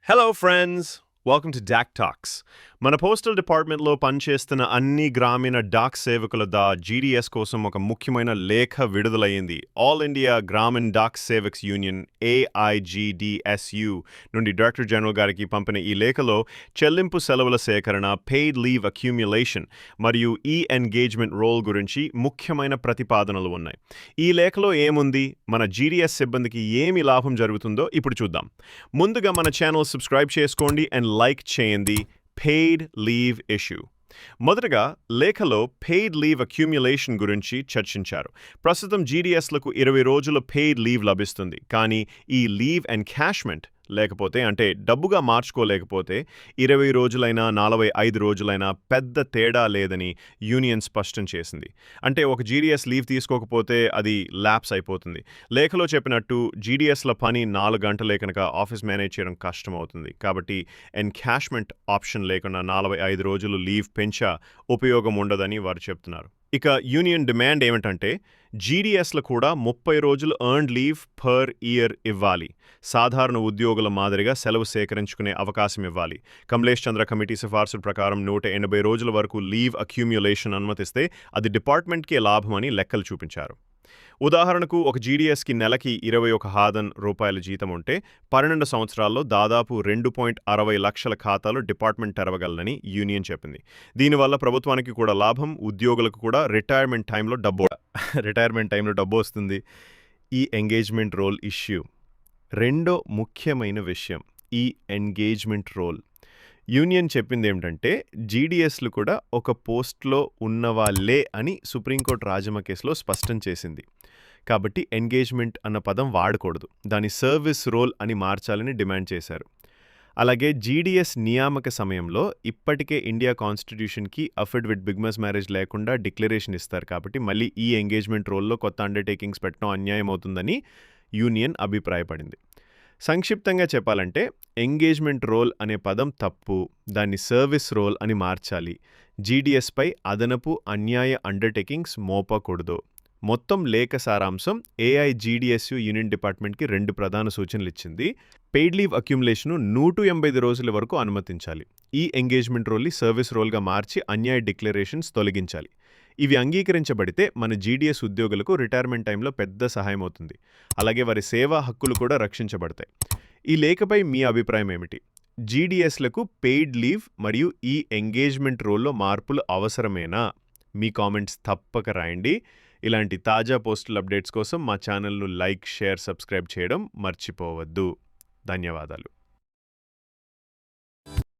Hello, friends! Welcome to DAC Talks. మన postal డిపార్ట్మెంట్లో పనిచేస్తున్న అన్ని గ్రామీణ డాక్ సేవకుల జీడీఎస్ కోసం ఒక ముఖ్యమైన లేఖ విడుదలయ్యింది. ఆల్ ఇండియా గ్రామీణ డాక్ సేవక్స్ యూనియన్ AIGDSU నుండి డైరెక్టర్ జనరల్ గారికి పంపిన ఈ లేఖలో చెల్లింపు సెలవుల సేకరణ, పెయిడ్ లీవ్ అక్యూమ్యులేషన్ మరియు ఎంగేజ్మెంట్ రోల్ గురించి ముఖ్యమైన ప్రతిపాదనలు ఉన్నాయి. ఈ లేఖలో ఏముంది, మన జీడీఎస్ సిబ్బందికి ఏమి లాభం జరుగుతుందో ఇప్పుడు చూద్దాం. ముందుగా మన ఛానల్ సబ్స్క్రైబ్ చేసుకోండి అండ్ లైక్ చేయండి. Paid leave issue. మొదటగా లేఖలో పెయిడ్ లీవ్ అక్యూమ్యులేషన్ గురించి చర్చించారు. ప్రస్తుతం జీడీఎస్లకు 20 రోజుల పెయిడ్ లీవ్ లభిస్తుంది. కానీ ఈ లీవ్ ఎన్కాష్మెంట్ లేకపోతే అంటే డబ్బుగా మార్చుకోలేకపోతే 20 రోజులైనా 45 రోజులైనా పెద్ద తేడా లేదని యూనియన్ స్పష్టం చేసింది. అంటే ఒక జీడీఎస్ లీవ్ తీసుకోకపోతే అది ల్యాప్స్ అయిపోతుంది. లేఖలో చెప్పినట్టు జీడీఎస్ల పని 4 గంటలే కనుక ఆఫీస్ మేనేజ్ చేయడం కష్టమవుతుంది. కాబట్టి ఎన్కాష్మెంట్ ఆప్షన్ లేకుండా 45 రోజులు లీవ్ పెంచా ఉపయోగం ఉండదని వారు చెప్తున్నారు. ఇక యూనియన్ డిమాండ్ ఏమిటంటే జీడీఎస్లు కూడా 30 రోజులు ఎర్న్డ్ లీవ్ పర్ ఇయర్ ఇవ్వాలి. సాధారణ ఉద్యోగుల మాదిరిగా సెలవు సేకరించుకునే అవకాశం ఇవ్వాలి. కమలేష్ చంద్ర కమిటీ సిఫార్సుల ప్రకారం 180 రోజుల వరకు లీవ్ అక్యూమ్యులేషన్ అనుమతిస్తే అది డిపార్ట్మెంట్కే లాభమని లెక్కలు చూపించారు. ఉదాహరణకు ఒక జీడీఎస్కి నెలకి 21,000 రూపాయల జీతం ఉంటే 12 సంవత్సరాల్లో దాదాపు 2.60 లక్షల ఖాతాలు డిపార్ట్మెంట్ తెరవగలనని యూనియన్ చెప్పింది. దీనివల్ల ప్రభుత్వానికి కూడా లాభం, ఉద్యోగులకు కూడా రిటైర్మెంట్ టైంలో డబ్బు వస్తుంది. ఈ ఎంగేజ్మెంట్ రోల్ ఇష్యూ రెండో ముఖ్యమైన విషయం, ఈ ఎంగేజ్మెంట్ రోల్. యూనియన్ చెప్పింది ఏమిటంటే జీడీఎస్లు కూడా ఒక పోస్ట్లో ఉన్నవాళ్లే అని సుప్రీంకోర్టు రాజమ్మ కేసులో స్పష్టం చేసింది. కాబట్టి ఎంగేజ్మెంట్ అన్న పదం వాడకూడదు, దాని సర్వీస్ రోల్ అని మార్చాలని డిమాండ్ చేశారు. అలాగే జీడీఎస్ నియామక సమయంలో ఇప్పటికే ఇండియా కాన్స్టిట్యూషన్కి అఫిడవిట్ బిగ్మస్ మ్యారేజ్ లేకుండా డిక్లరేషన్ ఇస్తారు. కాబట్టి మళ్ళీ ఈ ఎంగేజ్మెంట్ రోల్లో కొత్త అండర్టేకింగ్స్ పెట్టడం అన్యాయం అవుతుందని యూనియన్ అభిప్రాయపడింది. సంక్షిప్తంగా చెప్పాలంటే ఎంగేజ్మెంట్ రోల్ అనే పదం తప్పు, దాన్ని సర్వీస్ రోల్ అని మార్చాలి. జీడీఎస్పై అదనపు అన్యాయ అండర్టేకింగ్స్ మోపకూడదు. మొత్తం లేఖ సారాంశం AIGDSU యూనియన్ డిపార్ట్మెంట్కి 2 ప్రధాన సూచనలు ఇచ్చింది. పెయిడ్ లీవ్ అక్యూములేషన్ను 185 రోజుల వరకు అనుమతించాలి. ఈ ఎంగేజ్మెంట్ రోల్ని సర్వీస్ రోల్గా మార్చి అన్యాయ డిక్లరేషన్స్ తొలగించాలి. ఇవి అంగీకరించబడితే మన జీడీఎస్ ఉద్యోగులకు రిటైర్మెంట్ టైంలో పెద్ద సహాయం అవుతుంది. అలాగే వారి సేవా హక్కులు కూడా రక్షించబడతాయి. ఈ లేఖపై మీ అభిప్రాయం ఏమిటి? జీడీఎస్లకు పెయిడ్ లీవ్ మరియు ఈ ఎంగేజ్మెంట్ రోల్లో మార్పులు అవసరమేనా? మీ కామెంట్స్ తప్పక రాయండి. ఇలాంటి తాజా పోస్టుల అప్డేట్స్ కోసం మా ఛానల్ను లైక్, షేర్, సబ్స్క్రైబ్ చేయడం మర్చిపోవద్దు. ధన్యవాదాలు.